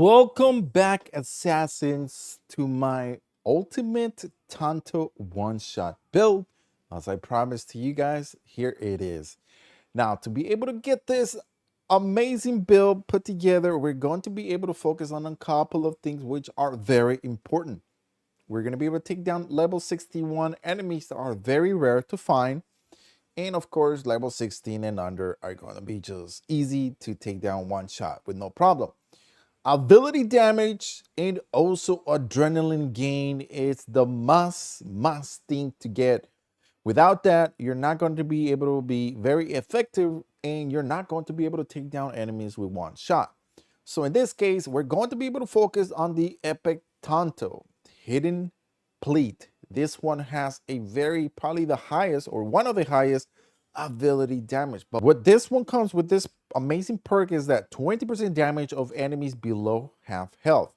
Welcome back, Assassins, to my ultimate Tanto one-shot build. As I promised to you guys, here it is. Now, to be able to get this amazing build put together, we're going to be able to focus on a couple of things which are very important. We're going to be able to take down level 61 enemies that are very rare to find. And of course, level 16 and under are going to be just easy to take down one shot with no problem. Ability damage and also adrenaline gain is the must thing to get. Without that, you're not going to be able to be very effective and you're not going to be able to take down enemies with one shot. So in this case, we're going to be able to focus on the epic Tanto, hidden Pleat. This one has a very, probably the highest or one of the highest ability damage. But what this one comes with, this amazing perk, is that 20% damage of enemies below half health.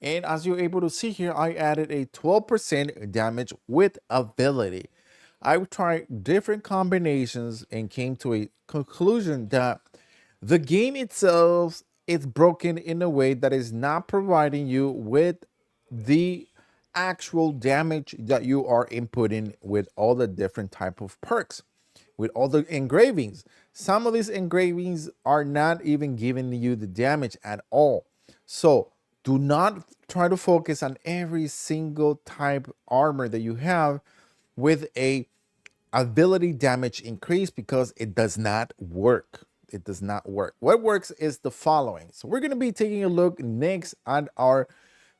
And as you're able to see here, I added a 12% damage with ability. I tried different combinations and came to a conclusion that the game itself is broken in a way that is not providing you with the actual damage that you are inputting with all the different type of perks, with all the engravings. Some of these engravings are not even giving you the damage at all. So do not try to focus on every single type armor that you have with a ability damage increase, because it does not work. It does not work. What works is the following. So we're going to be taking a look next at our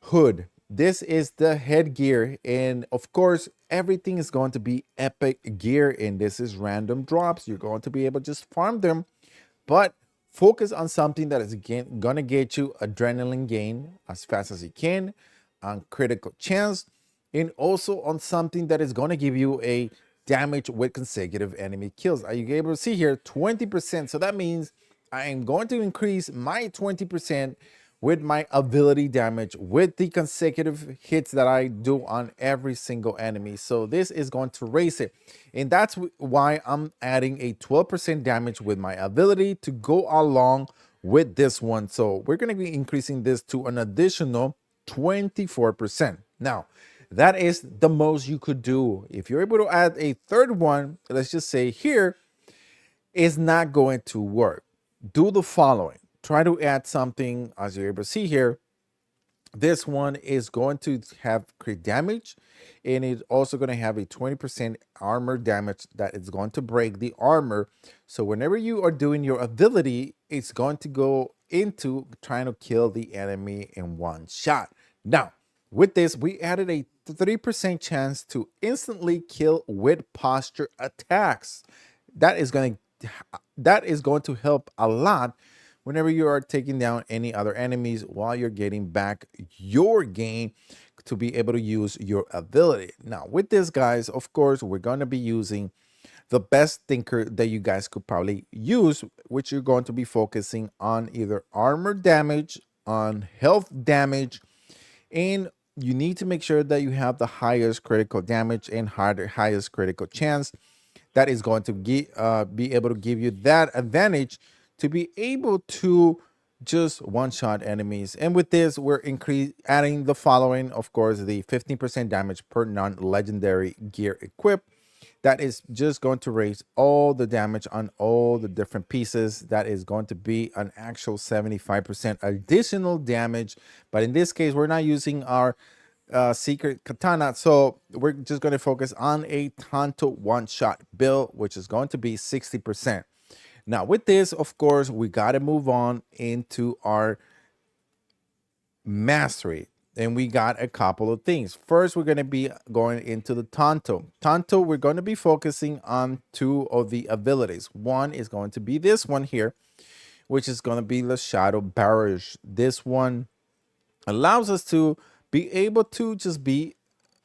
hood. This is the headgear, and of course everything is going to be epic gear, and this is random drops. You're going to be able to just farm them, but focus on something that is again gonna get you adrenaline gain as fast as you can, on critical chance, and also on something that is gonna give you a damage with consecutive enemy kills. Are you able to see here 20%? So that means I am going to increase my 20% with my ability damage with the consecutive hits that I do on every single enemy. So this is going to raise it. And that's why I'm adding a 12% damage with my ability to go along with this one. So we're going to be increasing this to an additional 24%. Now, that is the most you could do. If you're able to add a third one, let's just say here, is not going to work. Do the following. Try to add something, as you're able to see here. This one is going to have crit damage, and it's also going to have a 20% armor damage that is going to break the armor. So whenever you are doing your ability, it's going to go into trying to kill the enemy in one shot. Now, with this, we added a 3% chance to instantly kill with posture attacks. That is going to help a lot whenever you are taking down any other enemies while you're getting back your gain to be able to use your ability. Now, with this, guys, of course, we're going to be using the best thinker that you guys could probably use, which you're going to be focusing on either armor damage, on health damage, and you need to make sure that you have the highest critical damage and highest critical chance. That is going to be able to give you that advantage to be able to just one-shot enemies. And with this, we're adding the following, of course, the 15% damage per non-legendary gear equipped. That is just going to raise all the damage on all the different pieces. That is going to be an actual 75% additional damage. But in this case, we're not using our secret katana, so we're just going to focus on a Tanto one-shot build, which is going to be 60%. Now with this, of course, we got to move on into our mastery, and we got a couple of things. First, we're going to be going into the Tanto. We're going to be focusing on two of the abilities. One is going to be this one here, which is going to be the Shadow Barrage. This one allows us to be able to just be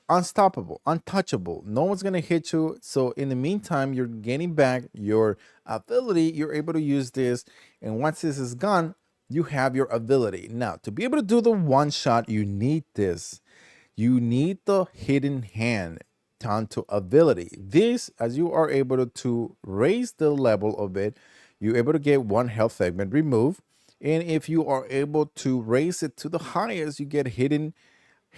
unstoppable, untouchable. No one's going to hit you. So in the meantime, you're getting back your ability. You're able to use this. And once this is gone, you have your ability. Now, to be able to do the one shot, you need this. You need the hidden hand Tanto ability. This, as you are able to raise the level of it, you're able to get one health segment removed. And if you are able to raise it to the highest, you get hidden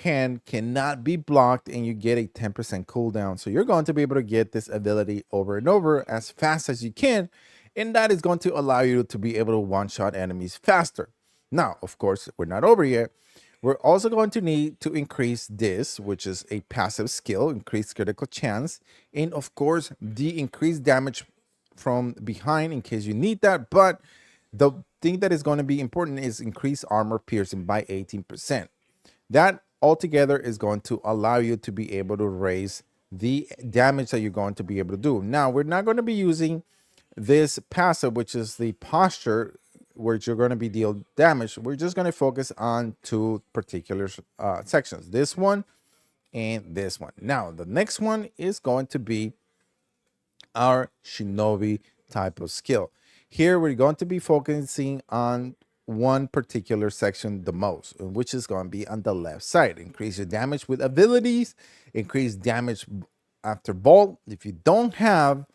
hand cannot be blocked and you get a 10% cooldown. So you're going to be able to get this ability over and over as fast as you can. And that is going to allow you to be able to one-shot enemies faster. Now, of course, we're not over yet. We're also going to need to increase this, which is a passive skill, increased critical chance, and of course, the increased damage from behind in case you need that. But the thing that is going to be important is increase armor piercing by 18%. That altogether is going to allow you to be able to raise the damage that you're going to be able to do. Now, we're not going to be using this passive, which is the posture, which you're going to be deal damage. We're just going to focus on two particular sections, this one and this one. Now, the next one is going to be our Shinobi type of skill. Here, we're going to be focusing on one particular section the most, which is going to be on the left side. Increase your damage with abilities, increase damage after bolt. If you don't have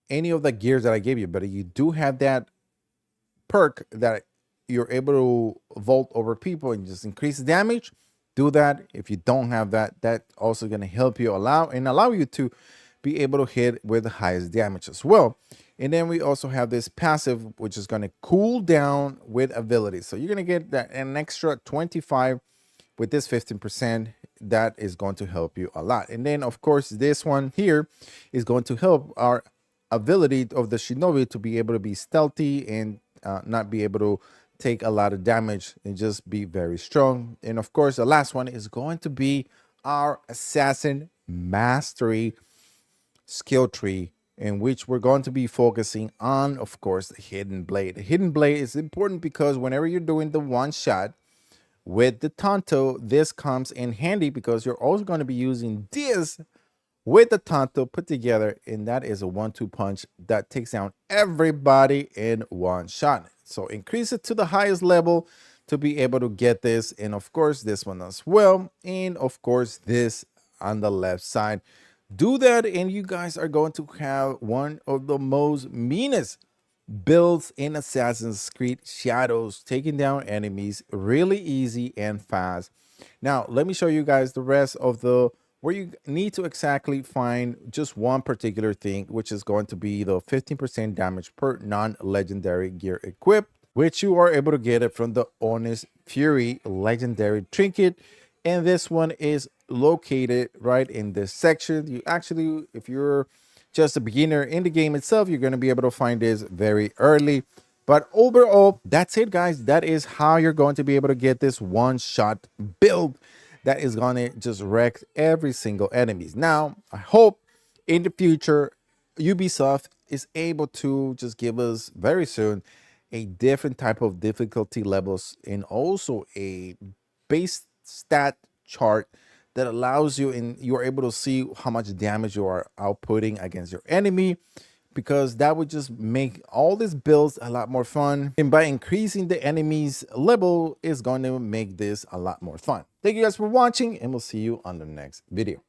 any of the gears that I gave you, but you do have that perk that you're able to vault over people and just increase damage, do that. If you don't have that, that's also going to help you allow you to be able to hit with the highest damage as well. And then we also have this passive, which is going to cool down with abilities. So you're going to get that an extra 25 with this 15%. That is going to help you a lot. And then of course, this one here is going to help our ability of the Shinobi to be able to be stealthy and not be able to take a lot of damage and just be very strong. And of course, the last one is going to be our Assassin Mastery skill tree, in which we're going to be focusing on, of course, the Hidden Blade. The Hidden Blade is important because whenever you're doing the one shot with the Tanto, this comes in handy because you're also going to be using this with the Tanto put together, and that is a 1-2 punch that takes down everybody in one shot. So increase it to the highest level to be able to get this, and of course this one as well, and of course this on the left side. Do that and you guys are going to have one of the most meanest builds in Assassin's Creed Shadows, taking down enemies really easy and fast. Now let me show you guys the rest of the where you need to exactly find just one particular thing, which is going to be the 15% damage per non-legendary gear equipped, which you are able to get it from the Honest Fury legendary trinket. And this one is located right in this section. You actually, if you're just a beginner in the game itself, you're going to be able to find this very early. But overall, that's it, guys. That is how you're going to be able to get this one-shot build that is going to just wreck every single enemies. Now, I hope in the future, Ubisoft is able to just give us very soon a different type of difficulty levels and also a base stat chart that allows you, and you're able to see how much damage you are outputting against your enemy, because that would just make all these builds a lot more fun. And by increasing the enemy's level is going to make this a lot more fun. Thank you guys for watching, and we'll see you on the next video.